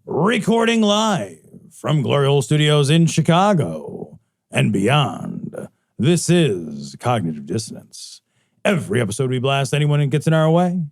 Recording live from Glory Hole Studios in Chicago and beyond. This is Cognitive Dissonance. Every episode we blast anyone that gets in our way.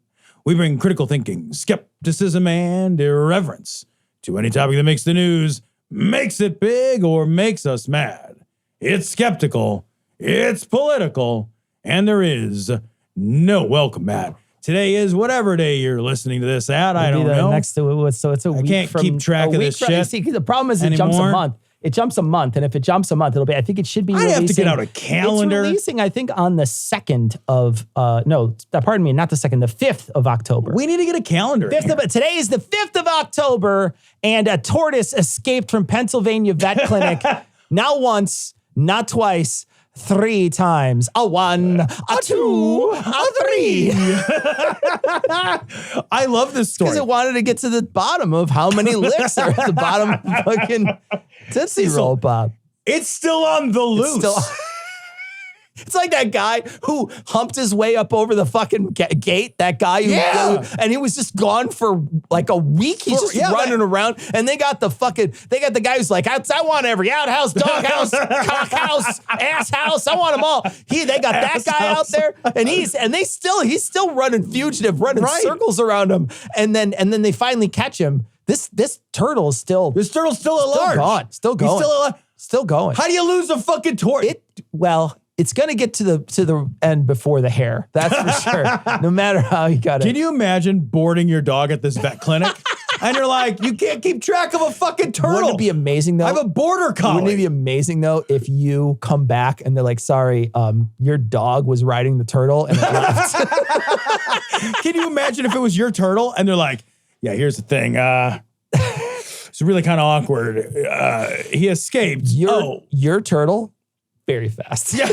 We bring critical thinking, skepticism, and irreverence to any topic that makes the news, makes it big, or makes us mad. It's skeptical, it's political, and there is no welcome mat. Today is whatever day you're listening to this at. I don't know. Next to it, so it's a week. I can't keep track of this shit. See, the problem is it jumps a month. It jumps a month, and if it jumps a month, it'll be. I think it should be. I have to get out a calendar. It's releasing, I think, on the 2nd of pardon me, not the 2nd, the 5th of October. We need to get a calendar. Today is the 5th of October, and a tortoise escaped from Pennsylvania vet clinic. Not once, not twice. 3 times. A 1, a 2, a 3. I love this story. Because it wanted to get to the bottom of how many licks are at the bottom of fucking Tootsie Roll Pop. It's still on the loose. It's like that guy who humped his way up over the fucking gate. That guy who, and he was just gone for like a week. He's just running around. And they got the guy who's like, I want every outhouse, doghouse, cockhouse, ass house. I want them all. They got that guy out there, and he's still running fugitive, running circles around him. And then they finally catch him. This turtle is still at large. Still going. Still going. How do you lose a fucking tortoise? It's going to get to the end before the hair. That's for sure. No matter how you got it. Can you imagine boarding your dog at this vet clinic? And you're like, you can't keep track of a fucking turtle. Wouldn't it be amazing, though? I have a border collie. Wouldn't it be amazing, though, if you come back and they're like, sorry, your dog was riding the turtle and it left. Can you imagine if it was your turtle and they're like, yeah, here's the thing. It's really kind of awkward. He escaped. Your turtle? Very fast. Yeah.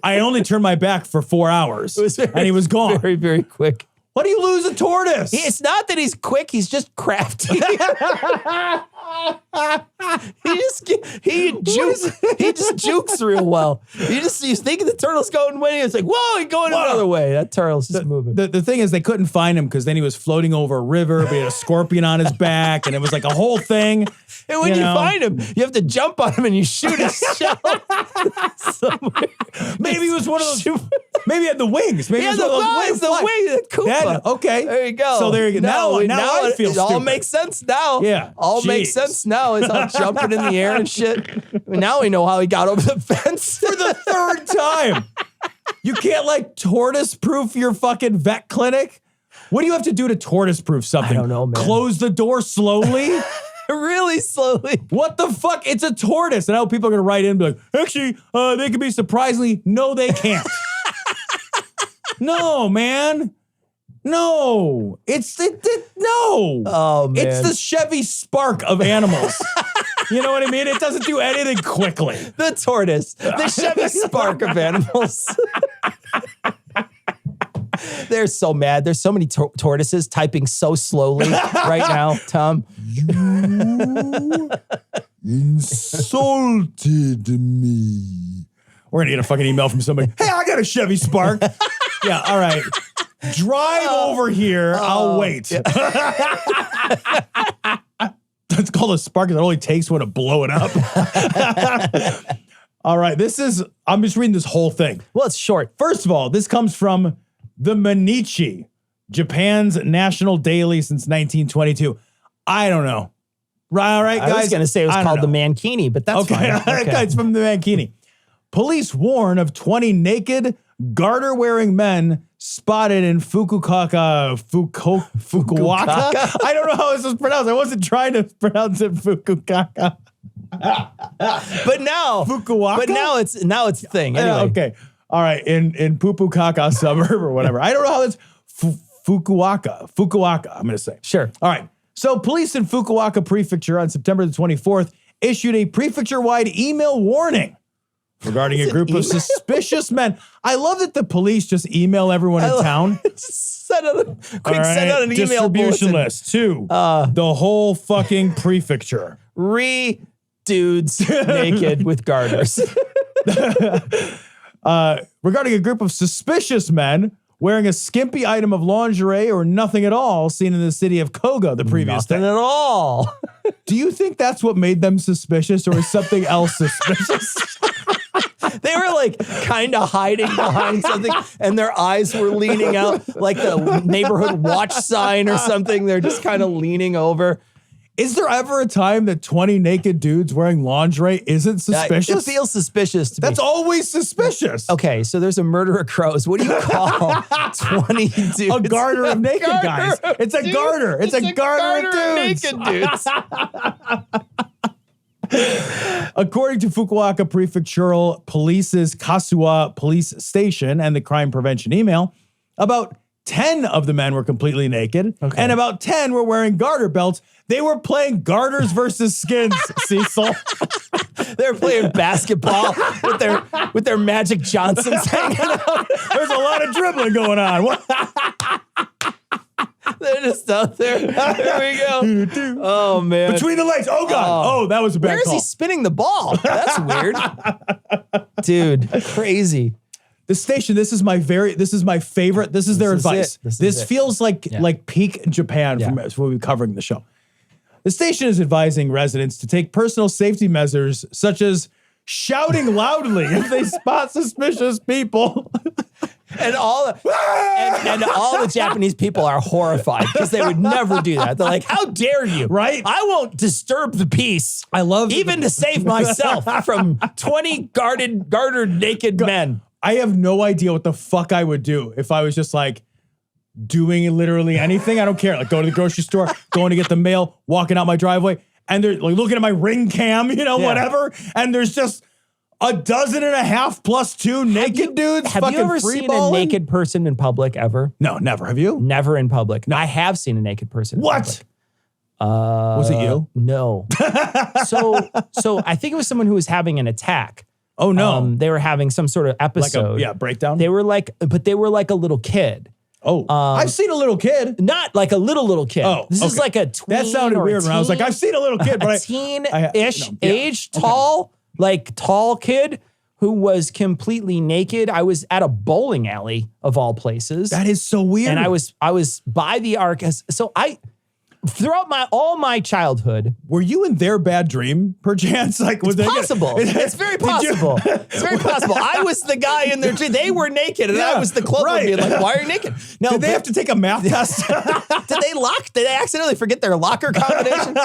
I only turned my back for 4 hours and he was gone. Very, very quick. What do you lose a tortoise? It's not that he's quick. He's just crafty. he just jukes real well. You think the turtle's going one way. It's like, whoa, he's going another way. That turtle's just moving. The thing is, they couldn't find him because then he was floating over a river, but he had a scorpion on his back, and it was like a whole thing. And when you find him, you have to jump on him and you shoot his shell. Maybe he was one of those. Maybe he had the wings. Maybe he had the wings. Okay. There you go. So there you go. Now I feel it stupid. all makes sense now. Yeah. Makes sense now. It's all jumping in the air and shit. Now we know how he got over the fence. For the 3rd time. You can't tortoise-proof your fucking vet clinic? What do you have to do to tortoise-proof something? I don't know, man. Close the door slowly? Really slowly. What the fuck? It's a tortoise. And I know people are going to write in and be like, actually, they can be surprisingly. No, they can't. No, man. No. No. Oh, man. It's the Chevy Spark of animals. You know what I mean? It doesn't do anything quickly. The tortoise. The Chevy Spark of animals. They're so mad. There's so many tortoises typing so slowly right now, Tom. You insulted me. We're going to get a fucking email from somebody. Hey, I got a Chevy Spark. Yeah, all right. Drive over here. I'll wait. That's called a spark. It only takes one to blow it up. All right. I'm just reading this whole thing. Well, it's short. First of all, this comes from the Mankini, Japan's national daily since 1922. I don't know. All right, guys. I was going to say it was called the Mankini, but that's fine. Okay. It's from the Mankini. Police warn of 20 naked, garter-wearing men spotted in Fukuoka. I don't know how this is pronounced. I wasn't trying to pronounce it Fukuoka. But now, Fukuoka? But now it's a thing. Anyway. Okay. All right. In Pupukaka suburb or whatever. I don't know how it's Fukuoka. I'm going to say. Sure. All right. So police in Fukuoka Prefecture on September the 24th issued a prefecture-wide email warning regarding a group of suspicious men. I love that the police just email everyone in town. Send out an email distribution list to the whole fucking prefecture. Dudes naked with garters. Regarding a group of suspicious men wearing a skimpy item of lingerie or nothing at all seen in the city of Koga the previous day. Nothing at all. Do you think that's what made them suspicious, or is something else suspicious? They were like kind of hiding behind something, and their eyes were leaning out like the neighborhood watch sign or something. They're just kind of leaning over. Is there ever a time that 20 naked dudes wearing lingerie isn't suspicious? It feels suspicious to me. That's always suspicious. Okay, so there's a murder of crows. What do you call 20 dudes? A garter of naked guys. It's a garter. It's a garter of dudes. Naked dudes. According to Fukuoka Prefectural Police's Kasuwa Police Station and the crime prevention email, about 10 of the men were completely naked, and about 10 were wearing garter belts. They were playing garters versus skins, Cecil. They were playing basketball with their Magic Johnsons hanging out. There's a lot of dribbling going on. They're just out there. Here we go. Oh, man. Between the legs. Oh, God. Oh, that was a bad Where is call. he spinning the ball? That's weird. Dude, crazy. The station, this is my favorite. This is their advice. This feels like peak Japan from what we're covering the show. The station is advising residents to take personal safety measures such as shouting loudly if they spot suspicious people. And all the Japanese people are horrified because they would never do that. They're like, how dare you? Right? I won't disturb the peace. I love even to save myself from 20 gartered naked men. I have no idea what the fuck I would do if I was just like doing literally anything. I don't care. Like going to the grocery store, going to get the mail, walking out my driveway, and they're like looking at my ring cam, whatever. And there's just 12.5 plus 2 naked dudes. Have you ever seen a naked person in public ever? No, never. Have you? Never in public. No, I have seen a naked person. What? Was it you? No. So I think it was someone who was having an attack. Oh no. They were having some sort of episode. Like a breakdown. They were like a little kid. Oh, I've seen a little kid. Not like a little kid. Oh, this is like a tween. That sounded weird when I was like, I've seen a little kid, but teen-ish age, tall kid who was completely naked. I was at a bowling alley of all places. That is so weird. And I was by the arc. So throughout all my childhood. Were you in their bad dream, perchance? Like, was it's possible. It's very possible. It's very possible. I was the guy in their dream. They were naked, and I was the cloak being like, why are you naked? No, did they have to take a math test? Did they accidentally forget their locker combination?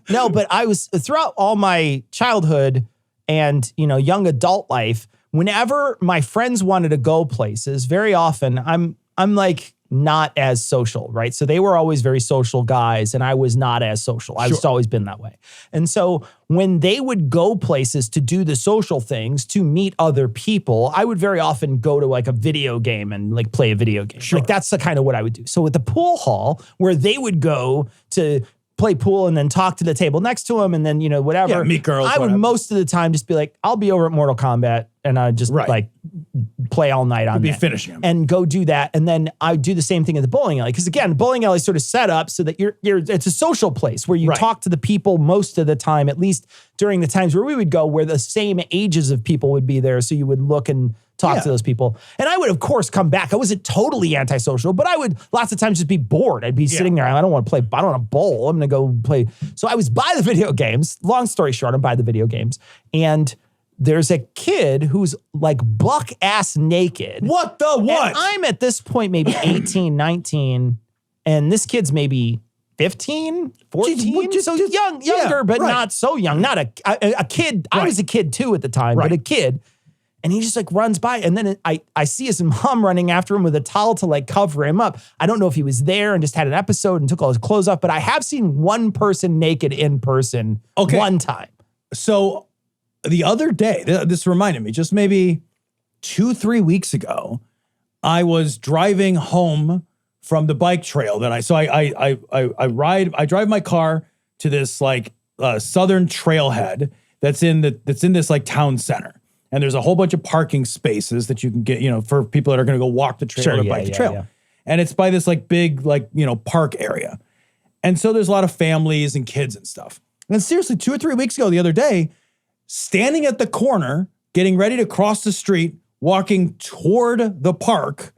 No, but I was throughout all my childhood and young adult life, whenever my friends wanted to go places, very often I'm like not as social, right? So they were always very social guys, and I was not as social. I've just always been that way. And so when they would go places to do the social things, to meet other people, I would very often go to like a video game and like play a video game. Like that's the kind of what I would do. So at the pool hall, where they would go to play pool and then talk to the table next to them and then, whatever. Yeah, meet girls. I would most of the time just be like, I'll be over at Mortal Kombat and I just like play all night on that. Finishing them. And go do that. And then I do the same thing at the bowling alley. Because again, bowling alley is sort of set up so that it's a social place where you talk to the people most of the time, at least during the times where we would go, where the same ages of people would be there. So you would look and talk to those people. And I would, of course, come back. I wasn't totally antisocial, but I would lots of times just be bored. I'd be sitting there. I don't want to bowl. I'm going to go play. So I was by the video games. Long story short, I'm by the video games. And there's a kid who's like buck ass naked. What the what? And I'm at this point maybe 18, 19, and this kid's maybe 15, 14. So younger, but not so young. Not a kid. I was a kid too at the time, but a kid. And he just like runs by. And then I see his mom running after him with a towel to like cover him up. I don't know if he was there and just had an episode and took all his clothes off, but I have seen one person naked in person one time. So the other day, this reminded me, just maybe 2-3 weeks ago, I was driving home from the bike trail that I drive my car to this like southern trailhead that's in this like town center. And there's a whole bunch of parking spaces that you can get, for people that are going to go walk the trail or bike the trail. Yeah. And it's by this like big, like, park area. And so there's a lot of families and kids and stuff. And seriously, 2 or 3 weeks ago, the other day, standing at the corner, getting ready to cross the street, walking toward the park,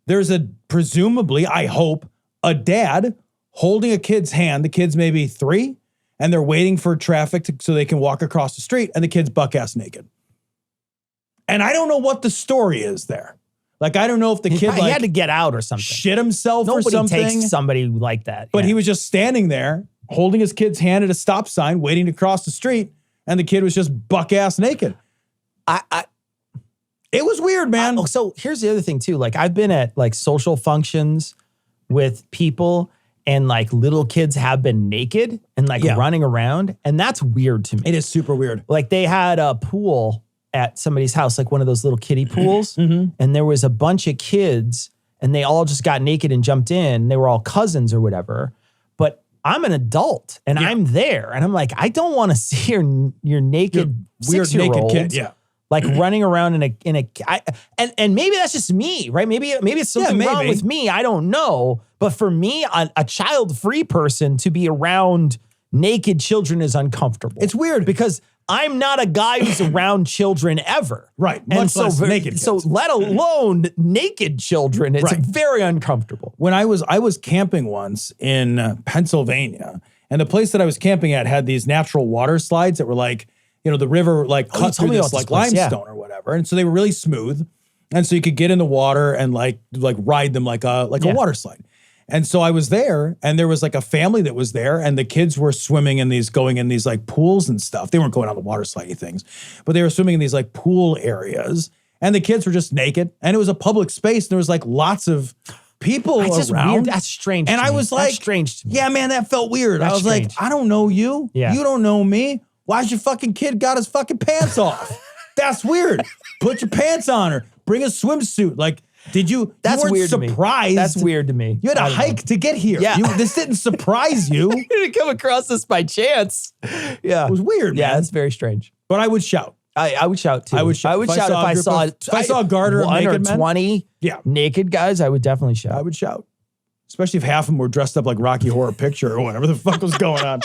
there's presumably, I hope, a dad holding a kid's hand. The kid's maybe 3, and they're waiting for traffic so they can walk across the street, and the kid's buck-ass naked. And I don't know what the story is there. Like, I don't know if the kid he had to get out or something. Shit himself or something. Nobody takes somebody like that. But he was just standing there holding his kid's hand at a stop sign, waiting to cross the street, and the kid was just buck-ass naked. It was weird, man. So here's the other thing too. Like, I've been at like social functions with people, and like little kids have been naked and like running around, and that's weird to me. It is super weird. Like, they had a pool at somebody's house, like one of those little kiddie pools, and there was a bunch of kids, and they all just got naked and jumped in. They were all cousins or whatever. But I'm an adult, and I'm there, and I'm like, I don't want to see your naked weird naked kid. Yeah. Like running around and maybe that's just me, right? Maybe it's something wrong with me. I don't know. But for me, a child-free person to be around naked children is uncomfortable. It's weird because I'm not a guy who's around children ever. Right. Much less naked kids. So let alone naked children, it's very uncomfortable. When I was camping once in Pennsylvania, and the place that I was camping at had these natural water slides that were like, the river like cut through this like limestone or whatever. And so they were really smooth. And so you could get in the water and like ride them like a water slide. And so I was there, and there was like a family that was there, and the kids were swimming in going in these like pools and stuff. They weren't going on the water slidey things, but they were swimming in these like pool areas, and the kids were just naked, and it was a public space. And there was like lots of people around. Weird. That's strange. And I was like, that's strange to me. Yeah, man, that felt weird. I was strange. like, I don't know you. Yeah. You don't know me. Why's your fucking kid got his fucking pants off? That's weird. Put your pants on her. Bring a swimsuit. Like, did you? That's you weird surprised. To me. That's weird to me. You had to hike to get here. Yeah. This didn't surprise you. You didn't come across this by chance. Yeah. It was weird, man. Yeah, it's very strange. But I would shout. I would shout too. I would shout. If I saw a garter of naked men, 20 naked guys, I would definitely shout. I would shout. Especially if half of them were dressed up like Rocky Horror Picture or whatever the fuck was going on.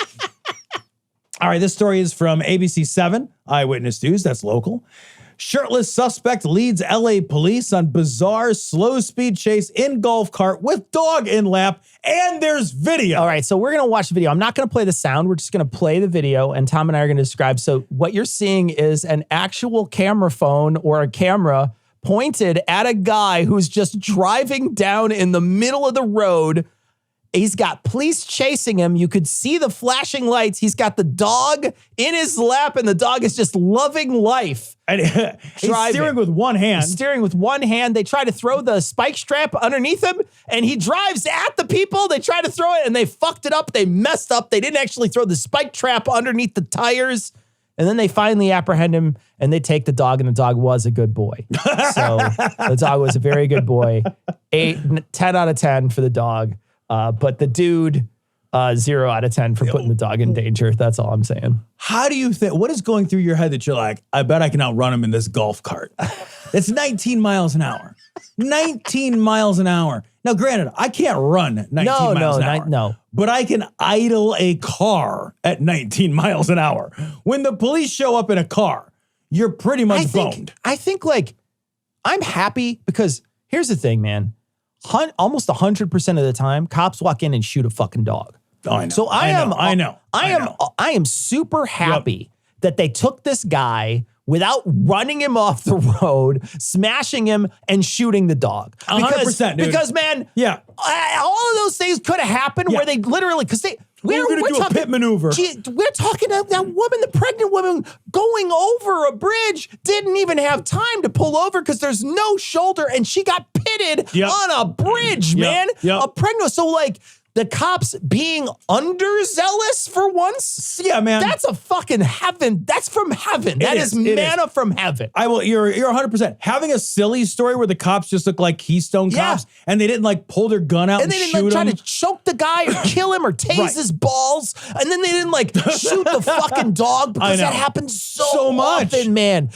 All right, this story is from ABC 7, Eyewitness News, that's local. Shirtless suspect leads LA police on bizarre slow speed chase in golf cart with dog in lap, and there's video. All right, so we're going to watch the video. I'm not going to play the sound. We're just going to play the video, and Tom and I are going to describe. So what you're seeing is an actual camera phone or a camera pointed at a guy who's just driving down in the middle of the road. He's got police chasing him. You could see the flashing lights. He's got the dog in his lap, and the dog is just loving life. And he's steering with one hand. Steering with one hand. They try to throw the spike strap underneath him, and he drives at the people. They try to throw it, and they fucked it up. They messed up. They didn't actually throw the spike trap underneath the tires. And then they finally apprehend him, and they take the dog, and the dog was a good boy. So the dog was a very good boy. 10 out of 10 for the dog. But the dude, 0 out of 10 for putting the dog in danger. That's all I'm saying. How do you think, what is going through your head that you're like, I bet I can outrun him in this golf cart? It's 19 miles an hour. 19 miles an hour. Now, granted, I can't run 19 miles an hour. No. But I can idle a car at 19 miles an hour. When the police show up in a car, you're pretty much boned. I think, like, I'm happy because here's the thing, man. Almost 100% of the time, cops walk in and shoot a fucking dog. Oh, I know. So I am super happy that they took this guy without running him off the road, smashing him, and shooting the dog. 100%, dude. Because, man, all of those things could have happened where they literally, because we're going to do a pit maneuver. We're talking about that woman, the pregnant woman, going over a bridge, didn't even have time to pull over because there's no shoulder, and she got pitted on a bridge, man. A pregnant, so like, the cops being underzealous for once? Yeah, man. That's a fucking heaven. That's from heaven. That is manna from heaven. You're 100%. Having a silly story where the cops just look like Keystone cops and they didn't like pull their gun out and they didn't shoot like him. try to choke the guy or kill him or tase his balls. And then they didn't like shoot the fucking dog because that happens so much, often, man.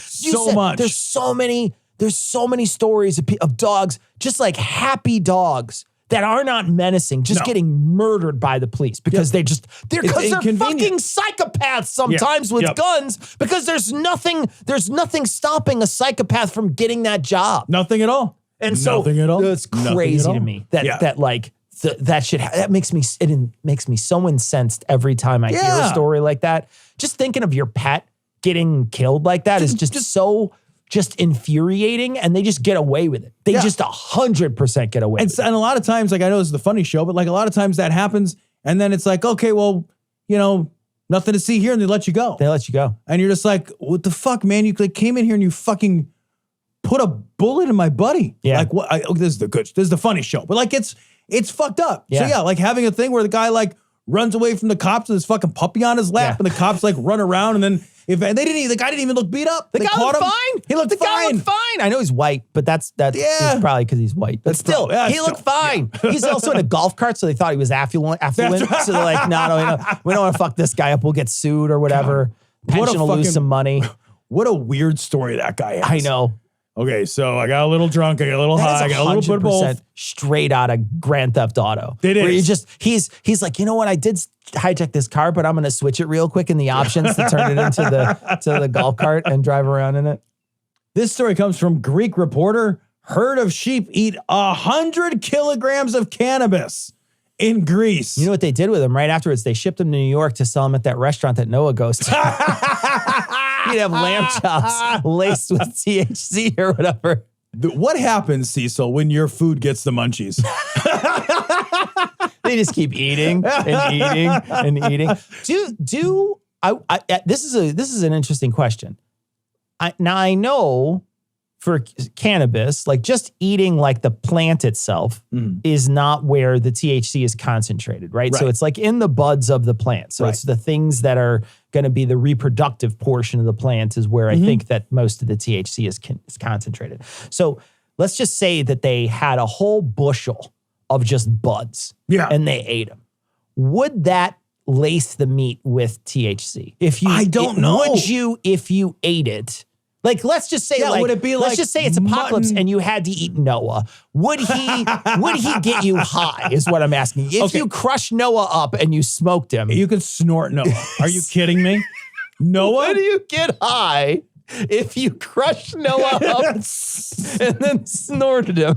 Much. There's so many stories of dogs, just like happy dogs, that are not menacing, just getting murdered by the police because they're fucking psychopaths sometimes with guns, because there's nothing stopping a psychopath from getting that job. Nothing at all. And so nothing at all. it's crazy to me that like that shit. That makes me so incensed every time I hear a story like that. Just thinking of your pet getting killed like that is just so infuriating, and they just get away with it. They just 100% get away with it. And a lot of times, like, I know this is the funny show, but like a lot of times that happens, and then it's like, okay, well, you know, nothing to see here, and they let you go. They let you go. And you're just like, what the fuck, man? You like came in here and you fucking put a bullet in my buddy. Yeah. Like, what? This is the funny show, but like, it's fucked up. Yeah. So yeah, like having a thing where the guy like runs away from the cops with his fucking puppy on his lap, and the cops like run around, and then the guy didn't even look beat up. The guy looked fine. He looked fine. I know he's white, but that's probably because he's white. But still, he looked fine. Yeah. He's also in a golf cart, so they thought he was affluent. Right. So they're like, no, we don't want to fuck this guy up. We'll get sued or whatever. Pension will lose some money. What a weird story that guy has. I know. Okay, so I got a little drunk, I got a little high, I got a little bit of both. Straight out of Grand Theft Auto. It is. Where you just, he's like, you know what, I did hijack this car, but I'm going to switch it real quick in the options to turn it into the golf cart and drive around in it. This story comes from Greek Reporter. Herd of sheep eat 100 kilograms of cannabis in Greece. You know what they did with them? Right afterwards, they shipped them to New York to sell them at that restaurant that Noah goes to. You'd have lamb chops laced with THC or whatever. What happens, Cecil, when your food gets the munchies? They just keep eating and eating and eating. This is an interesting question. I know for cannabis, like just eating like the plant itself is not where the THC is concentrated, right? So it's like in the buds of the plant. So it's the things that are going to be the reproductive portion of the plant is where I think that most of the THC is concentrated. So let's just say that they had a whole bushel of just buds and they ate them. Would that lace the meat with THC? I don't know. Would you, if you ate it? Like, let's just say, would it be let's just say it's apocalypse and you had to eat Noah. Would he get you high is what I'm asking. If you crush Noah up and you smoked him. You could snort Noah. Are you kidding me? Noah? Would you get high if you crushed Noah up and then snorted him?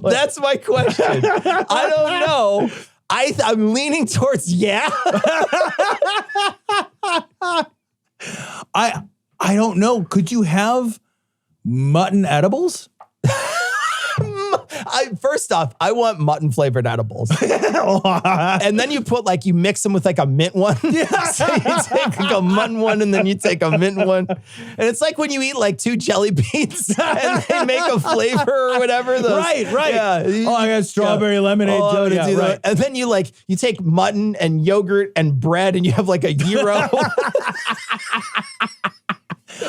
That's my question. I don't know. I'm leaning towards I don't know. Could you have mutton edibles? First off, I want mutton flavored edibles. And then you mix them with like a mint one. Yeah. So you take like a mutton one and then you take a mint one. And it's like when you eat like 2 jelly beans and they make a flavor or whatever. Right. Yeah. I got strawberry lemonade. Right. And then you take mutton and yogurt and bread and you have like a gyro.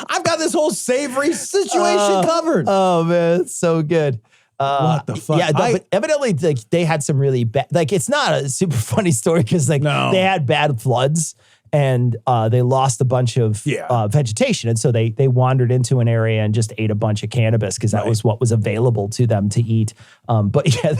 I've got this whole savory situation covered. Oh man, it's so good. What the fuck? Yeah, but evidently they had some really bad, it's not a super funny story because they had bad floods and they lost a bunch of vegetation. And so they wandered into an area and just ate a bunch of cannabis because that was what was available to them to eat. But yeah,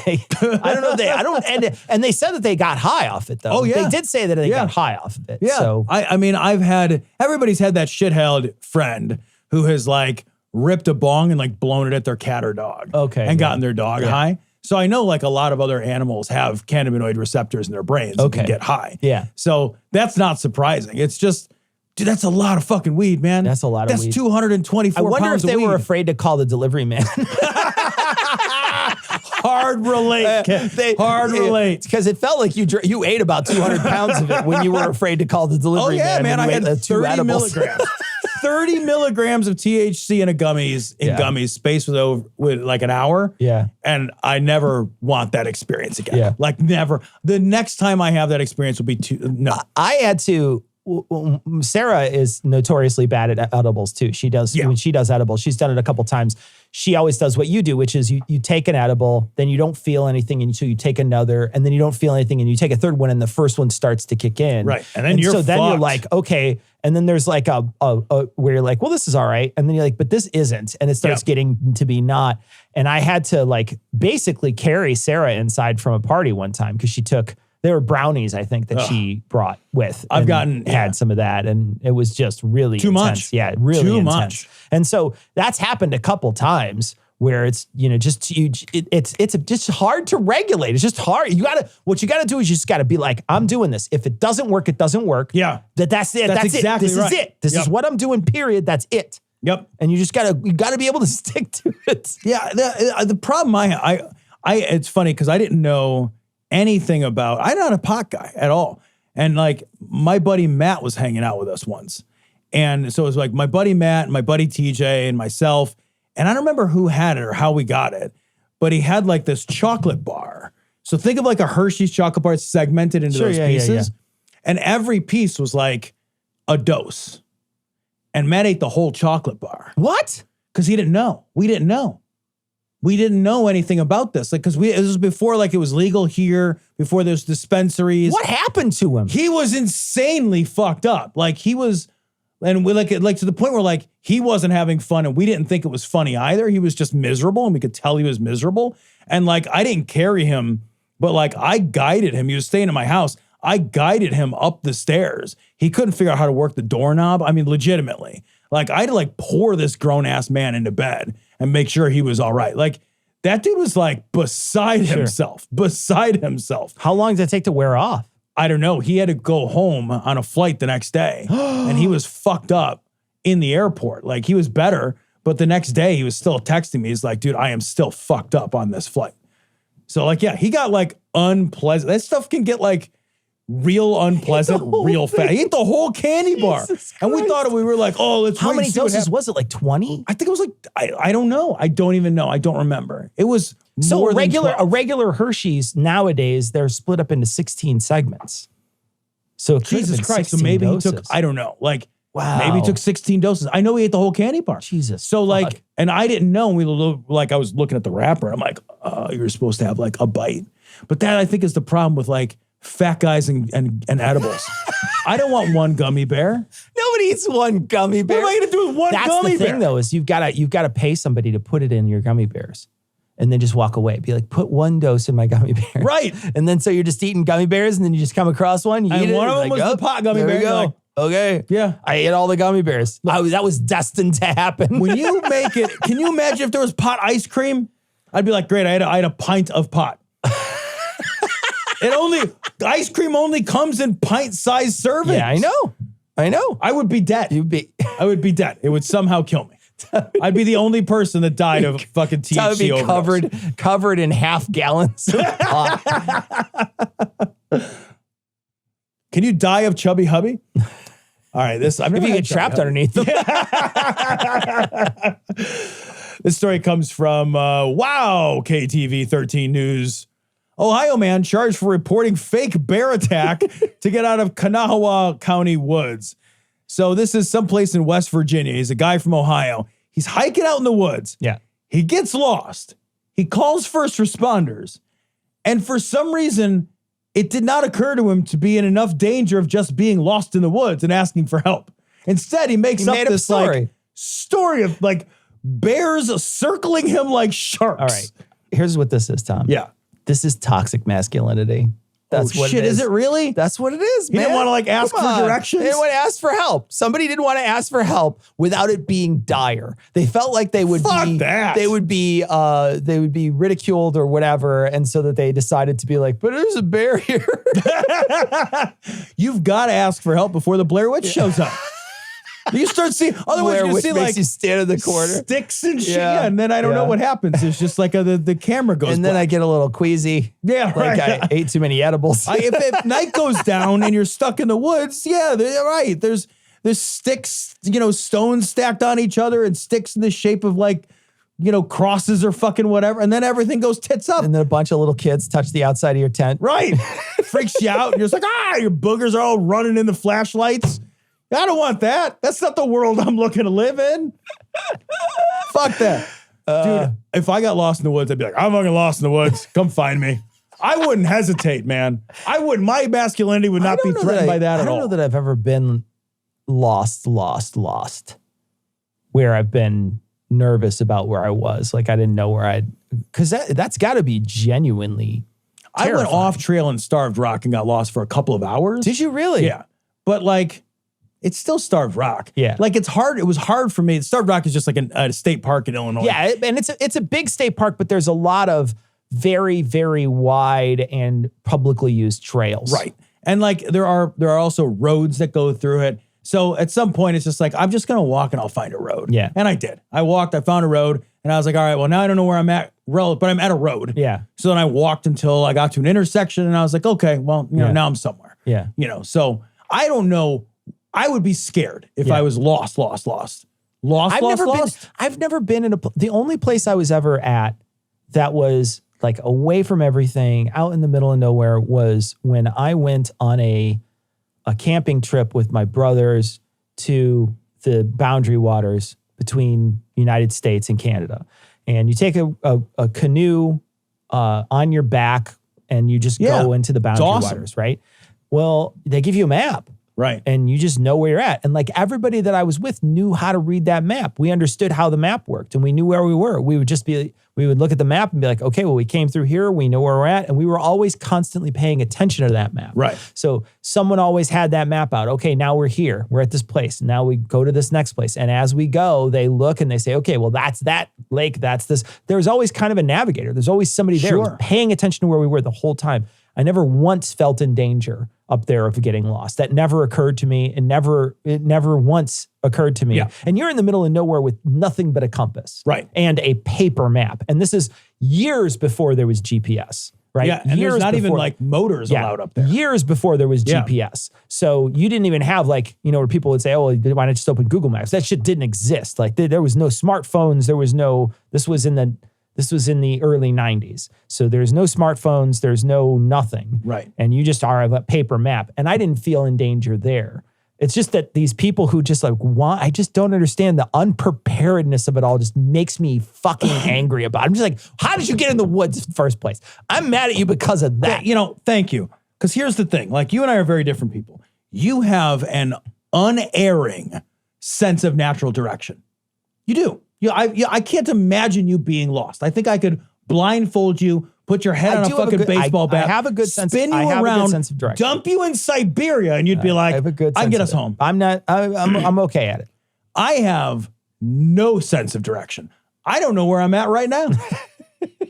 and they said that they got high off it though. Oh yeah. They did say that they got high off of it. Yeah. So I mean, everybody's had that shithead friend who has like ripped a bong and like blown it at their cat or dog. Okay. And gotten their dog high. So I know like a lot of other animals have cannabinoid receptors in their brains and can get high. Yeah. So that's not surprising. It's just, dude, that's a lot of fucking weed, man. That's a lot of weed. That's 224 pounds of weed. I wonder if they were afraid to call the delivery man. Hard relate. Hard relate. Because it felt like you ate about 200 pounds of it when you were afraid to call the delivery man. Oh yeah, man. I had 30 milligrams. 30 milligrams of THC in gummies spaced with like an hour. Yeah. And I never want that experience again. Yeah. Like never. The next time I have that experience will be I had to. Sarah is notoriously bad at edibles too. She does when she does edibles. She's done it a couple times. She always does what you do, which is you take an edible, then you don't feel anything, and so you take another, and then you don't feel anything, and you take a third one, and the first one starts to kick in. Right, and then then you're like, okay, and then there's like a where you're like, well, this is all right, and then you're like, but this isn't, and it starts getting to be not. And I had to like basically carry Sarah inside from a party one time because there were brownies, I think, that she brought with. I've had some of that, and it was just really too intense. Much. Yeah, really too intense. Much. And so that's happened a couple times where it's, just it's just hard to regulate. It's just hard. What you gotta do is you just gotta be like, I'm doing this. If it doesn't work, it doesn't work. Yeah. That's it. That's exactly it. This is it. This is what I'm doing, period. That's it. Yep. And you gotta be able to stick to it. Yeah. The problem it's funny because I didn't know anything about, I'm not a pot guy at all. And like my buddy Matt was hanging out with us once. And so it was like my buddy Matt and my buddy TJ and myself. And I don't remember who had it or how we got it, but he had like this chocolate bar. So think of like a Hershey's chocolate bar segmented into those pieces. Yeah. And every piece was like a dose. And Matt ate the whole chocolate bar. What? Because he didn't know. We didn't know. We didn't know anything about this. Like, because it was before like it was legal here, before there's dispensaries. What happened to him? He was insanely fucked up. Like he was, and we like to the point where like he wasn't having fun and we didn't think it was funny either. He was just miserable and we could tell he was miserable. And like I didn't carry him, but like I guided him. He was staying in my house. I guided him up the stairs. He couldn't figure out how to work the doorknob. I mean, legitimately. Like I had to like pour this grown ass man into bed and make sure he was all right. Like that dude was like beside himself. How long did it take to wear off? I don't know. He had to go home on a flight the next day and he was fucked up in the airport. Like he was better, but the next day he was still texting me. He's like, dude, I am still fucked up on this flight. So like, yeah, he got like unpleasant. That stuff can get like real unpleasant, real fast. He ate the whole candy bar. And we thought we were like, oh, let's How wait many and see what doses happens. was it? Like 20? I think it was like, I don't know. I don't even know. I don't remember. It was So more a than 12. regular Hershey's nowadays, they're split up into 16 segments. So it could have Jesus been Christ. So 16 maybe doses. he took, I don't know. Like, Wow. maybe he took 16 doses. I know he ate the whole candy bar. Jesus. So like, and I didn't know. I was looking at the wrapper. I'm like, you're supposed to have like a bite. But that I think is the problem with like fat guys and edibles. I don't want one gummy bear. Nobody eats one gummy bear. What am I gonna do with one That's gummy the thing, bear? though, is you've got to pay somebody to put it in your gummy bears, and then just walk away. Be like, put one dose in my gummy bear, Right. And then so you're just eating gummy bears, and then you just come across one. You And eat one it, of them like, was the pot gummy there bear. we go. You're like, okay, yeah. I ate all the gummy bears. That was destined to happen. When you make it, can you imagine if there was pot ice cream? I'd be like, great, I had a pint of pot. Ice cream only comes in pint-sized servings. Yeah, I know. I would be dead. I would be dead. It would somehow kill me. I'd be the only person that died of fucking THC That would be overdose. covered in half gallons of pot. Can you die of chubby hubby? All right, If you get trapped underneath them. This story comes from KTV 13 News. Ohio man charged for reporting fake bear attack to get out of Kanawha County woods. So this is someplace in West Virginia. He's a guy from Ohio. He's hiking out in the woods. Yeah. He gets lost. He calls first responders. And for some reason, it did not occur to him to be in enough danger of just being lost in the woods and asking for help. Instead, he makes up this like story of like bears circling him like sharks. All right. Here's what this is, Tom. Yeah. This is toxic masculinity. That's what shit, it is. Is it really? That's what it is, He man. didn't want to like ask Come for on. directions? They didn't want to ask for help. Somebody didn't want to ask for help without it being dire. They felt like they would they would be ridiculed or whatever, and so that they decided to be like, but there's a bear here. You've got to ask for help before the Blair Witch shows up. You start seeing, otherwise you're going to see like you stand in the corner, sticks and shit. Yeah. Yeah, and then I don't know what happens. It's just like the camera goes and then black. I get a little queasy. Yeah, like right. I ate too many edibles. If night goes down and you're stuck in the woods, yeah, right. There's sticks, stones stacked on each other and sticks in the shape of like, crosses or fucking whatever. And then everything goes tits up. And then a bunch of little kids touch the outside of your tent. Right. Freaks you out. And you're just like, your boogers are all running in the flashlights. I don't want that. That's not the world I'm looking to live in. Fuck that. Dude, if I got lost in the woods, I'd be like, I'm fucking lost in the woods. Come find me. I wouldn't hesitate, man. I wouldn't. My masculinity would not be threatened by that at all. I don't know that I've ever been lost, where I've been nervous about where I was. Like I didn't know where because that's got to be genuinely terrifying. I went off trail and Starved Rock and got lost for a couple of hours. Did you really? Yeah. But like, it's still Starved Rock. Yeah. Like it's hard. It was hard for me. Starved Rock is just like a state park in Illinois. Yeah, and it's a big state park, but there's a lot of very, very wide and publicly used trails. Right. And like there are also roads that go through it. So at some point it's just like, I'm just going to walk and I'll find a road. Yeah. And I did. I walked, I found a road and I was like, all right, well now I don't know where I'm at, but I'm at a road. Yeah. So then I walked until I got to an intersection and I was like, okay, well, you know, now I'm somewhere. Yeah. You know, so I don't know. I would be scared if I was lost. I've never been in the only place I was ever at that was like away from everything, out in the middle of nowhere, was when I went on a camping trip with my brothers to the boundary waters between United States and Canada. And you take a canoe on your back and you just go into the boundary waters, right? Well, they give you a map. Right. And you just know where you're at. And like everybody that I was with knew how to read that map. We understood how the map worked and we knew where we were. We would look at the map and be like, okay, well, we came through here. We know where we're at. And we were always constantly paying attention to that map. Right. So someone always had that map out. Okay, now we're here. We're at this place. Now we go to this next place. And as we go, they look and they say, okay, well, that's that lake. That's this. There's always kind of a navigator. There's always somebody there who's paying attention to where we were the whole time. I never once felt in danger up there of getting lost. That never occurred to me. It never once occurred to me. Yeah. And you're in the middle of nowhere with nothing but a compass. Right. And a paper map. And this is years before there was GPS. Right. Yeah. And there's not even like motors allowed up there. Years before there was GPS. So you didn't even have like, you know, where people would say, oh, why not just open Google Maps? That shit didn't exist. Like there was no smartphones. This was in the early 90s. So there's no smartphones, there's no nothing. Right. And you just are a paper map. And I didn't feel in danger there. It's just that these people who just like want, I just don't understand the unpreparedness of it all just makes me fucking angry about it. I'm just like, how did you get in the woods in the first place? I'm mad at you because of that. You know, thank you. Because here's the thing, like you and I are very different people. You have an unerring sense of natural direction. You do. I can't imagine you being lost. I think I could blindfold you, put your head on a fucking baseball bat, I have a good sense, spin you around, of direction. Dump you in Siberia, and you'd be like, I can get us home. I'm okay at it. I have no sense of direction. I don't know where I'm at right now.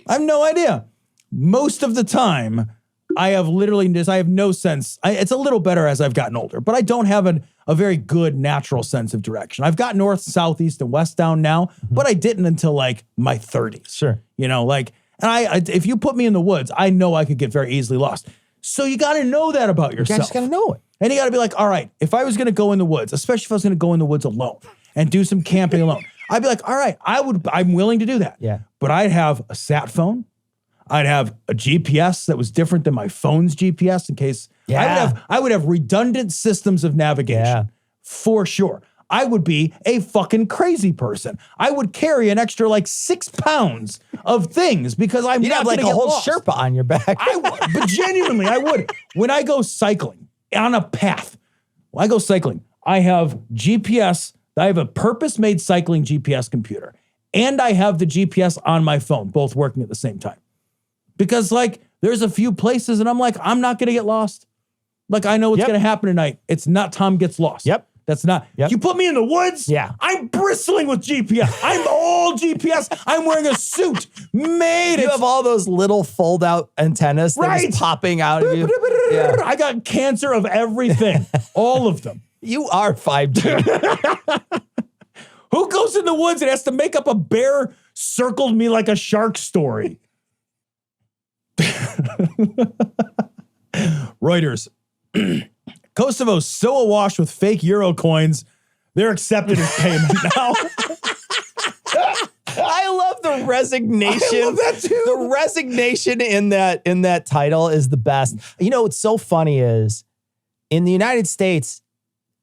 I have no idea. Most of the time, I have no sense. It's a little better as I've gotten older, but I don't have a very good natural sense of direction. I've got north, south, east, and west down now, but I didn't until like my 30s. Sure. You know, like, and if you put me in the woods, I know I could get very easily lost. So you got to know that about yourself. You just got to know it. And you got to be like, all right, if I was going to go in the woods, especially if I was going to go in the woods alone and do some camping alone, I'd be like, all right, I'm willing to do that. Yeah. But I'd have a sat phone. I'd have a GPS that was different than my phone's GPS in case. Yeah. I would have redundant systems of navigation for sure. I would be a fucking crazy person. I would carry an extra like 6 pounds of things because You'd have like a whole Sherpa on your back. I would, but genuinely, I would. When I go cycling on a path, when I go cycling, I have GPS. I have a purpose-made cycling GPS computer, and I have the GPS on my phone, both working at the same time. Because like there's a few places and I'm like, I'm not going to get lost. Like I know what's going to happen tonight. It's not Tom gets lost. Yep. That's not. Yep. You put me in the woods. Yeah. I'm bristling with GPS. I'm all GPS. I'm wearing a suit made. You have all those little fold out antennas that are just popping out of you. Yeah. I got cancer of everything. All of them. You are 5G. Who goes in the woods and has to make up a bear circled me like a shark story? Reuters. Kosovo's so awash with fake euro coins, they're accepted as payment now. I love the resignation. I love that too. The resignation in that title is the best. You know what's so funny is in the United States,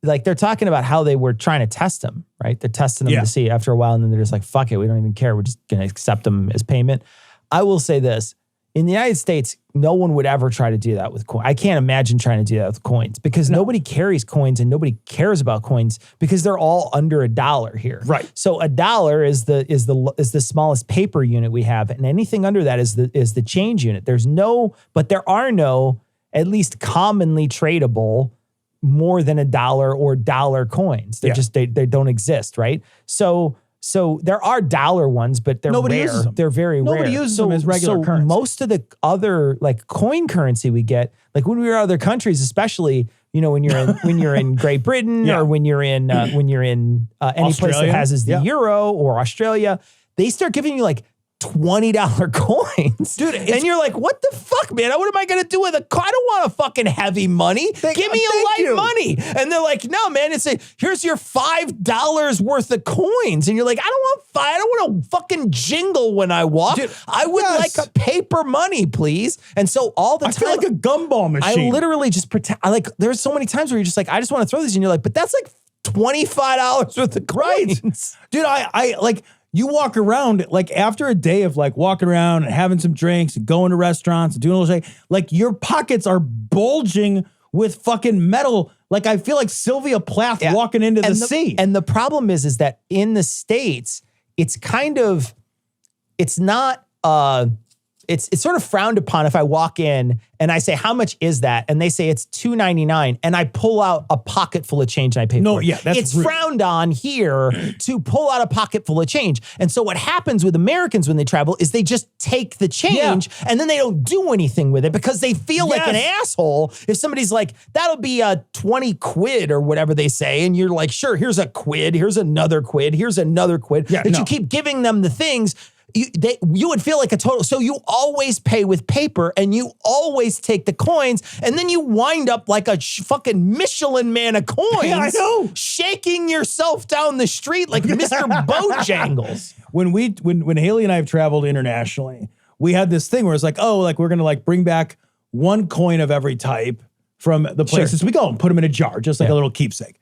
like they're talking about how they were trying to test them, right? They're testing them to see after a while, and then they're just like, fuck it, we don't even care. We're just gonna accept them as payment. I will say this. In the United States, no one would ever try to do that with coins. I can't imagine trying to do that with coins because nobody carries coins and nobody cares about coins because they're all under $1 here. Right. So $1 is the smallest paper unit we have, and anything under that is the change unit. There are no, at least commonly tradable more than $1 or dollar coins. They're just, they don't exist, right? So there are dollar ones, but they're Nobody rare. uses them. They're very rare. Nobody uses them as regular currency. Most of the other like coin currency we get, like when we were in other countries, especially, you know, when you're in Great Britain or when you're in any place that has the euro or Australia, they start giving you like $20 coins. Dude, and you're like, what the fuck, man? What am I gonna do with a coin? I don't want a fucking heavy money. Give me a light money. And they're like, no, man, here's your $5 worth of coins. And you're like, I don't want a fucking jingle when I walk. Dude, I would like a paper money, please. And so all the time, I feel like a gumball machine. I literally just pretend, there's so many times where you're just like, I just want to throw these, and you're like, but that's like $25 worth of coins. Right. Dude, I like, you walk around, like after a day of like walking around and having some drinks and going to restaurants and doing a little shit, like your pockets are bulging with fucking metal. Like I feel like Sylvia Plath walking into the sea. And the problem is that in the States, it's kind of, it's not, it's sort of frowned upon if I walk in and I say, how much is that? And they say it's $2.99. And I pull out a pocket full of change and I pay for it. It's frowned on here to pull out a pocket full of change. And so what happens with Americans when they travel is they just take the change and then they don't do anything with it because they feel like an asshole if somebody's like, that'll be 20 quid or whatever they say. And you're like, sure, here's a quid, here's another quid, here's another quid. You keep giving them the things. You would feel like a total. So you always pay with paper and you always take the coins and then you wind up like a fucking Michelin man of coins. Yeah, I know. Shaking yourself down the street like Mr. Bojangles. When Haley and I have traveled internationally, we had this thing where it's like, oh, like we're going to like bring back one coin of every type from the places we go and put them in a jar, just like a little keepsake.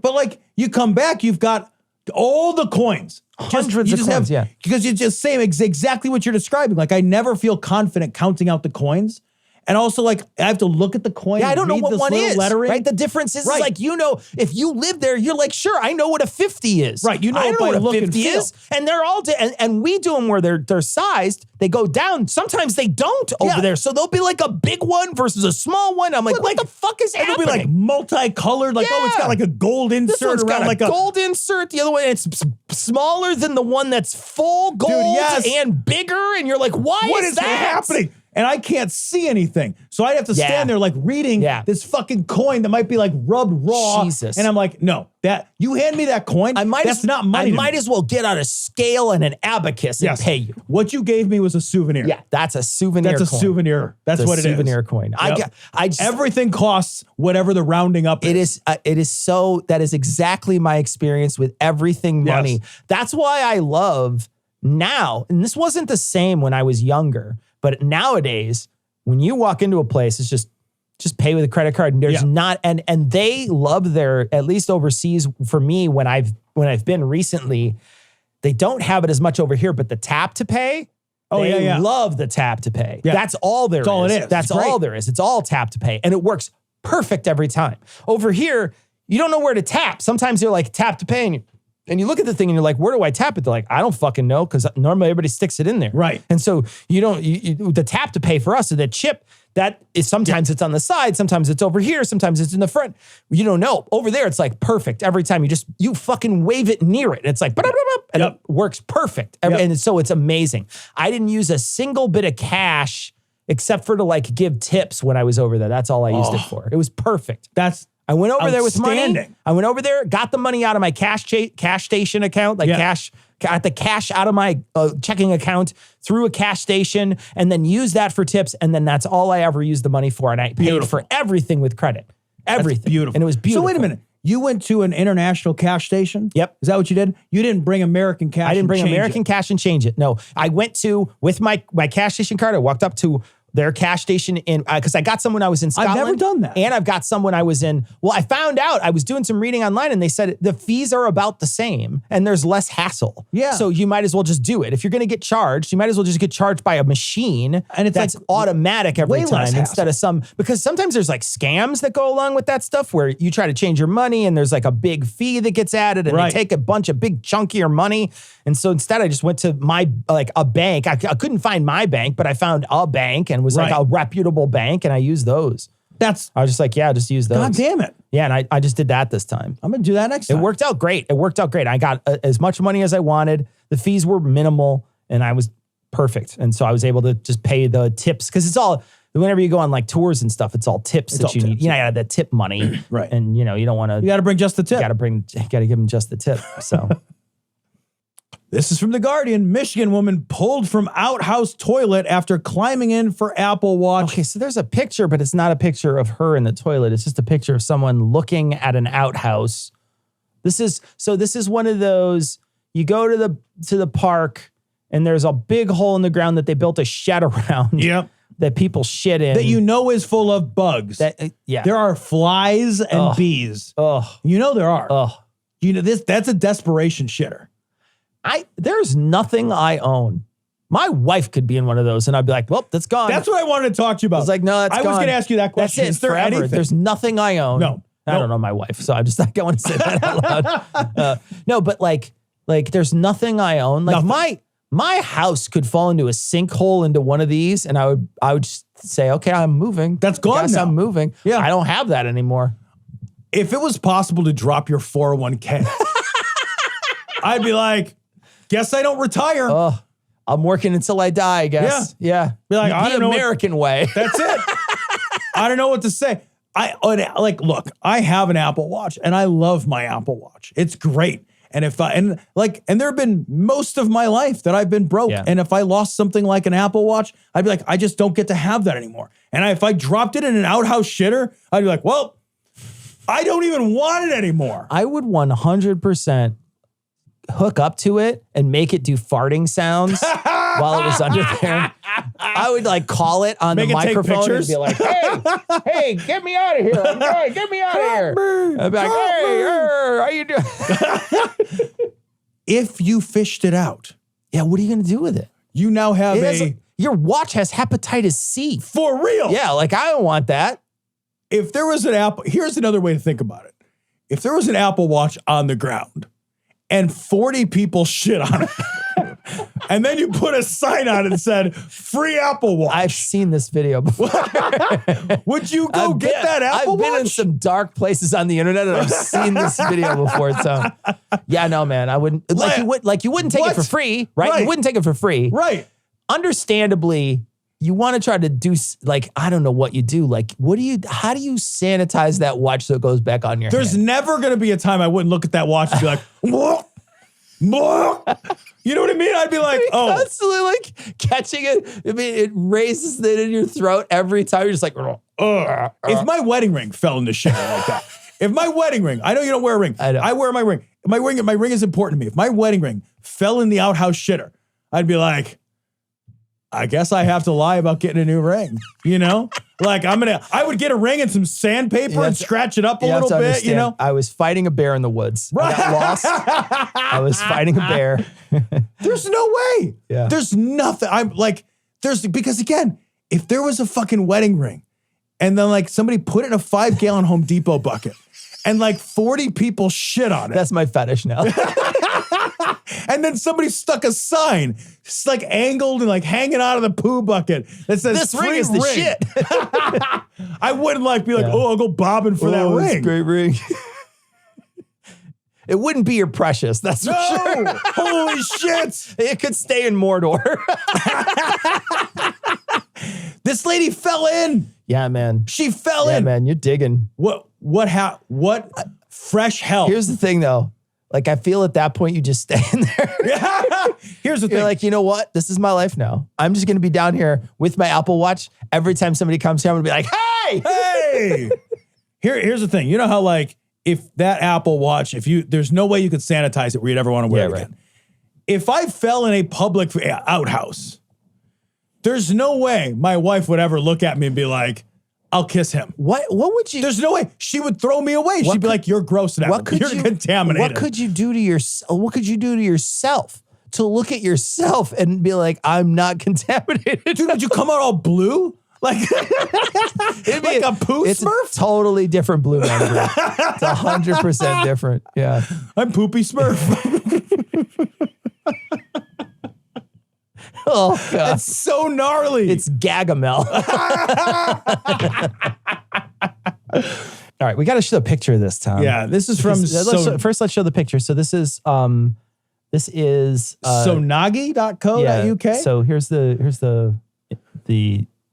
But like you come back, you've got all the coins. Hundreds of coins, because you're just saying exactly what you're describing. Like, I never feel confident counting out the coins. And also, like, I have to look at the coin. Yeah, I don't know what one is. Lettering. Right? The difference is like, you know, if you live there, you're like, sure, I know what a 50 is. Right. You know, I know what a 50 is. And they're all, and we do them where they're sized. They go down. Sometimes they don't over there. So they'll be like a big one versus a small one. I'm like, what the fuck is happening? It'll be like multicolored. Like, oh, it's got like a gold insert. This one's around got like a gold insert. The other one, it's smaller than the one that's full gold and bigger. And you're like, what is that happening? And I can't see anything. So I'd have to stand there like reading this fucking coin that might be like rubbed raw. Jesus. And I'm like, no, that you hand me that coin, that's not money. I might as well get out a scale and an abacus and pay you. What you gave me was a souvenir. Yeah, that's a souvenir coin. That's a souvenir. That's what it is. Souvenir coin. Yep. Everything costs whatever the rounding up is. It is so, that is exactly my experience with everything money. That's why I love now, and this wasn't the same when I was younger, but nowadays, when you walk into a place, it's just pay with a credit card. And there's not, and they love their, at least overseas for me, when I've been recently, they don't have it as much over here, but the tap to pay, they love the tap to pay. Yeah. That's all there is. That's all it is. That's all there is. It's all tap to pay. And it works perfect every time. Over here, you don't know where to tap. Sometimes you're like, tap to pay, and you look at the thing and you're like, where do I tap it? They're like, I don't fucking know, because normally everybody sticks it in there. Right. And so the tap to pay for us, so the chip, that is sometimes it's on the side, sometimes it's over here, sometimes it's in the front. You don't know. Over there, it's like perfect every time. You fucking wave it near it. And it's like, and it works perfect. And so it's amazing. I didn't use a single bit of cash except for to like give tips when I was over there. That's all I used it for. It was perfect. I went over there with money. I went over there, got the money out of my cash station account, got the cash out of my checking account through a cash station, and then used that for tips. And then that's all I ever used the money for. And I paid for everything with credit. Everything. That's beautiful. And it was beautiful. So wait a minute. You went to an international cash station? Yep. Is that what you did? You didn't bring American cash. I didn't bring American cash and change it. No, I went to, with my cash station card, I walked up to their cash station in, because I got some when I was in Scotland. I've never done that. And I've got some when I was in, well, I found out, I was doing some reading online and they said the fees are about the same and there's less hassle. Yeah. So you might as well just do it. If you're going to get charged, you might as well just get charged by a machine. And it's that's like automatic every time instead of because sometimes there's like scams that go along with that stuff where you try to change your money and there's like a big fee that gets added and they take a bunch of big chunkier money. And so instead I just went to a bank. I couldn't find my bank, but I found a bank and was like a reputable bank and I used those. I was just like, yeah, just use those. God damn it. Yeah, and I just did that this time. I'm going to do that next time. It worked out great. I got as much money as I wanted. The fees were minimal, and I was perfect. And so I was able to just pay the tips, because it's all, whenever you go on like tours and stuff, it's all tips that you need. You know, you got that tip money. Right. And you know, you don't want to. You got to bring just the tip. You got to give them just the tip. So. This is from The Guardian. Michigan woman pulled from outhouse toilet after climbing in for Apple Watch. Okay, so there's a picture, but it's not a picture of her in the toilet. It's just a picture of someone looking at an outhouse. This is one of those, you go to the park and there's a big hole in the ground that they built a shed around. Yep. That people shit in. That you know is full of bugs. Yeah. There are flies and bees. Oh. You know there are. Oh. You know that's a desperation shitter. There's nothing I own. My wife could be in one of those and I'd be like, well, that's gone. That's what I wanted to talk to you about. I was like, no, that's gone. I was going to ask you that question. That's it, is there forever. anything? There's nothing I own. No. I don't know my wife, so I just I want to say that out loud. No, but like there's nothing I own. Like my house could fall into a sinkhole into one of these, and I would just say, okay, I'm moving. That's gone now. I'm moving. Yeah. I don't have that anymore. If it was possible to drop your 401k, I'd be like, guess I don't retire. I'm working until I die, I guess. Yeah. Be like, I don't know. The American way. That's it. I don't know what to say. Look, I have an Apple Watch and I love my Apple Watch. It's great. And and there have been most of my life that I've been broke. Yeah. And if I lost something like an Apple Watch, I'd be like, I just don't get to have that anymore. And if I dropped it in an outhouse shitter, I'd be like, well, I don't even want it anymore. I would 100% hook up to it and make it do farting sounds while it was under there. I would like call it on the microphone and be like, hey, get me out of here. I'm going, get me out of here. I'd be like, hey, how you doing? If you fished it out. Yeah, what are you going to do with it? You now have your watch has hepatitis C. For real. Yeah, like I don't want that. If there was an Apple, here's another way to think about it. If there was an Apple Watch on the ground and 40 people shit on it, and then you put a sign on it and said, free Apple Watch. I've seen this video before. Would you go get that Apple Watch? I've been in some dark places on the internet and I've seen this video before. So yeah, no, man, I wouldn't. You wouldn't take it for free, right? You wouldn't take it for free. Right. Understandably, you want to try to do, like, I don't know what you do. Like, how do you sanitize that watch so it goes back on your There's hand? never going to be a time I wouldn't look at that watch and be like, "Mwah, mwah." You know what I mean? I'd be like, oh. Constantly like catching it. I mean, it raises it in your throat every time. You're just like, If my wedding ring fell into shit like that, if my wedding ring, I know you don't wear a ring. I wear my ring. My ring is important to me. If my wedding ring fell in the outhouse shitter, I'd be like, I guess I have to lie about getting a new ring, you know? Like I would get a ring and some sandpaper and scratch it up a little bit, you know? I was fighting a bear in the woods. I got lost. I was fighting a bear. There's no way. Yeah. There's nothing. Because again, if there was a fucking wedding ring and then like somebody put it in a 5-gallon Home Depot bucket and like 40 people shit on it. That's my fetish now. And then somebody stuck a sign, it's like angled and like hanging out of the poo bucket that says, this ring is the shit. I wouldn't be like, I'll go bobbing for that ring. That's a great ring. It wouldn't be your precious, that's for sure. Holy shit. It could stay in Mordor. This lady fell in. Yeah, man. She fell in. Yeah, man, you're digging. What fresh hell? Here's the thing, though. Like, I feel at that point, you just stay in there. Here's the thing. You're like, you know what? This is my life now. I'm just going to be down here with my Apple Watch. Every time somebody comes here, I'm going to be like, hey! Here's the thing. You know how, like, if that Apple Watch, there's no way you could sanitize it where you'd ever want to wear it again. If I fell in a public outhouse, there's no way my wife would ever look at me and be like, I'll kiss him. What would you? There's no way. She would throw me away. She'd be like, you're gross now. You're contaminated. What could you do to yourself? To look at yourself and be like, I'm not contaminated. Dude, would you come out all blue? Like, it'd be like a poo it's Smurf? It's a totally different blue man. It's 100% different. Yeah. I'm Poopy Smurf. Oh, God. That's so gnarly. It's Gagamel. All right, we got to show a picture of this, Tom. Yeah, this is from... First, let's show the picture. So this is sonagi.co.uk. Yeah, so here's the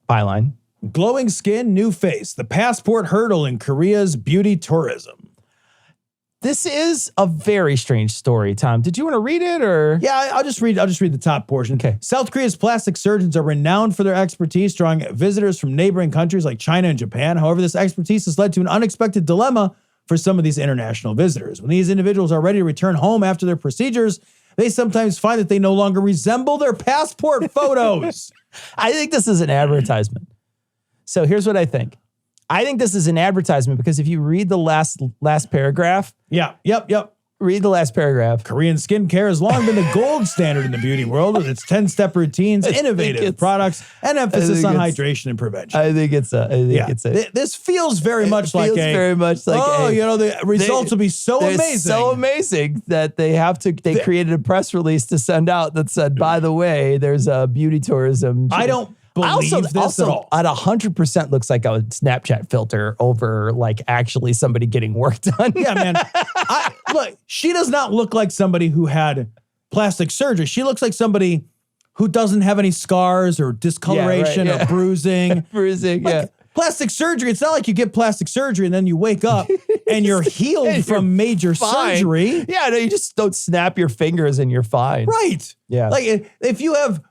byline. Glowing skin, new face. The passport hurdle in Korea's beauty tourism. This is a very strange story, Tom. Did you want to read it or? Yeah, I'll just read the top portion. Okay. South Korea's plastic surgeons are renowned for their expertise, drawing visitors from neighboring countries like China and Japan. However, this expertise has led to an unexpected dilemma for some of these international visitors. When these individuals are ready to return home after their procedures, they sometimes find that they no longer resemble their passport photos. I think this is an advertisement. So here's what I think. I think this is an advertisement because if you read the last paragraph. Yeah, yep. Read the last paragraph. Korean skincare has long been the gold standard in the beauty world with its 10-step routines, innovative products, and emphasis on hydration and prevention. I think it's a. This feels very much like the results will be so amazing. So amazing that they created a press release to send out that said, by the way, there's a beauty tourism. I don't believe this at all. At 100% looks like a Snapchat filter over like actually somebody getting work done. Yeah, man. Look, she does not look like somebody who had plastic surgery. She looks like somebody who doesn't have any scars or discoloration or bruising. Plastic surgery, it's not like you get plastic surgery and then you wake up and you're healed from major surgery. Yeah, no, you just don't snap your fingers and you're fine. Right. Yeah. Like if you have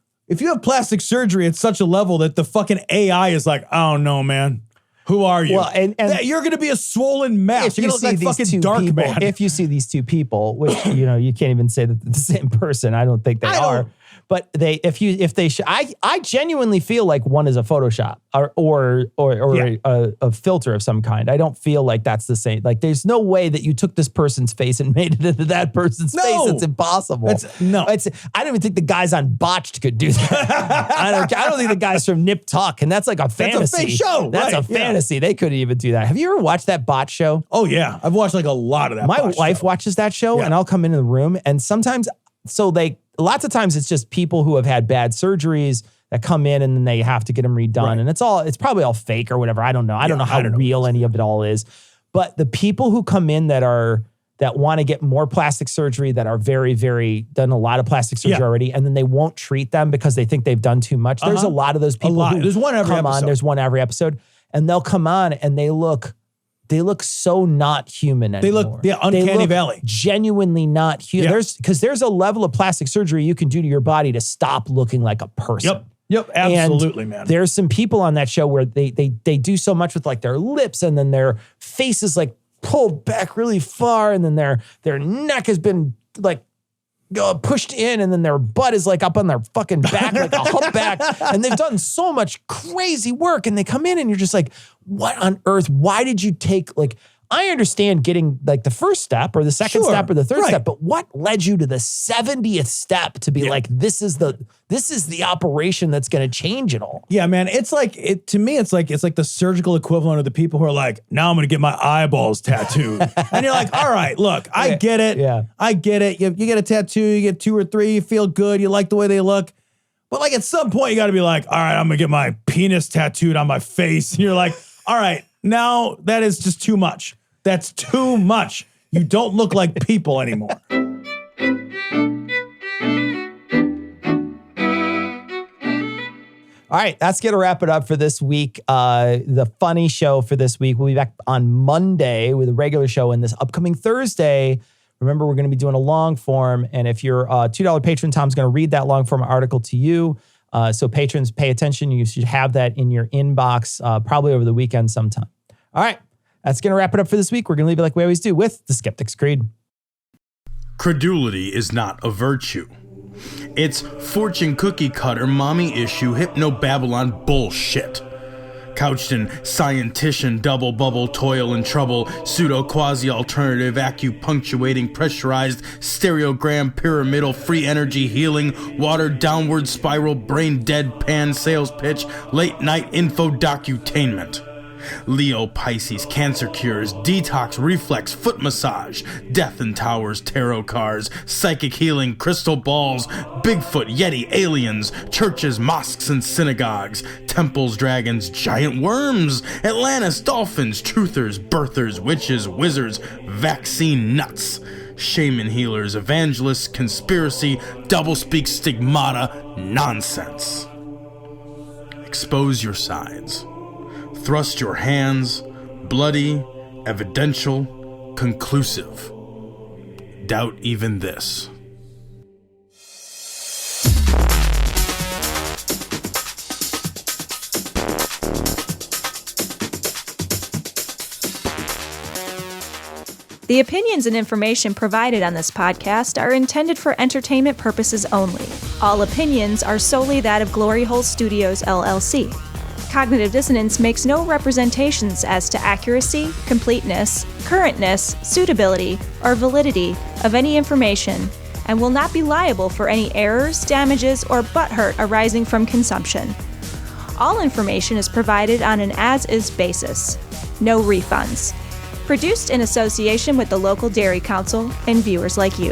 plastic surgery at such a level that the fucking AI is like, I don't know, man. Who are you? Well, and you're going to be a swollen mass. You're going to look like fucking Darkman. If you see these two people, which, you know, you can't even say that they're the same person. I don't think they are. But I genuinely feel like one is a Photoshop or a filter of some kind. I don't feel like that's the same. Like there's no way that you took this person's face and made it into that person's face. It's impossible. I don't even think the guys on Botched could do that. I don't think the guys from Nip Tuck, and that's like a fantasy. That's a fake show. That's a fantasy. They couldn't even do that. Have you ever watched that Botched show? Oh yeah, I've watched like a lot of that. My wife watches that show, and I'll come into the room, and sometimes lots of times it's just people who have had bad surgeries that come in and then they have to get them redone. Right. And it's probably all fake or whatever. I don't know. I don't know how real any of it all is. But the people who come in that want to get more plastic surgery, that are very, very done a lot of plastic surgery already, and then they won't treat them because they think they've done too much. There's a lot of those people. There's one every episode. There's one every episode. And they'll come on and they look so not human anymore. They look uncanny valley. Genuinely not human. Yeah. There's a level of plastic surgery you can do to your body to stop looking like a person. Yep, absolutely, man. There's some people on that show where they do so much with like their lips and then their face is like pulled back really far and then their neck has been like pushed in and then their butt is like up on their fucking back like a humpback, and they've done so much crazy work and they come in and you're just like, what on earth? Why did you take, like, I understand getting like the first step or the second step or the third step, but what led you to the 70th step to be like, this is the operation that's going to change it all? Yeah, man. To me, it's like the surgical equivalent of the people who are like, now I'm going to get my eyeballs tattooed. And you're like, all right, look, I get it. Yeah. I get it. You get a tattoo, you get 2 or 3, you feel good, you like the way they look. But like at some point you got to be like, all right, I'm going to get my penis tattooed on my face. And you're like, all right, now that is just too much. That's too much. You don't look like people anymore. All right, that's going to wrap it up for this week. The funny show for this week. We'll be back on Monday with a regular show, and this upcoming Thursday, remember, we're going to be doing a long form, and if you're a $2 patron, Tom's going to read that long form article to you. So patrons, pay attention. You should have that in your inbox probably over the weekend sometime. All right. That's going to wrap it up for this week. We're going to leave it like we always do with the Skeptic's Creed. Credulity is not a virtue. It's fortune cookie cutter, mommy issue, hypno-Babylon bullshit. Couched in scientician, double bubble, toil and trouble, pseudo quasi-alternative, acupunctuating, pressurized, stereogram, pyramidal, free energy healing, watered downward spiral, brain deadpan sales pitch, late night info docutainment. Leo Pisces, cancer cures, detox, reflex, foot massage, death and towers, tarot cards, psychic healing, crystal balls, Bigfoot, Yeti, aliens, churches, mosques and synagogues, temples, dragons, giant worms, Atlantis, dolphins, truthers, birthers, witches, wizards, vaccine nuts, shaman healers, evangelists, conspiracy, doublespeak, stigmata, nonsense. Expose your sides. Thrust your hands, bloody, evidential, conclusive. Doubt even this. The opinions and information provided on this podcast are intended for entertainment purposes only. All opinions are solely that of Glory Hole Studios, LLC. Cognitive Dissonance makes no representations as to accuracy, completeness, currentness, suitability, or validity of any information and will not be liable for any errors, damages, or butthurt arising from consumption. All information is provided on an as-is basis. No refunds. Produced in association with the local Dairy Council and viewers like you.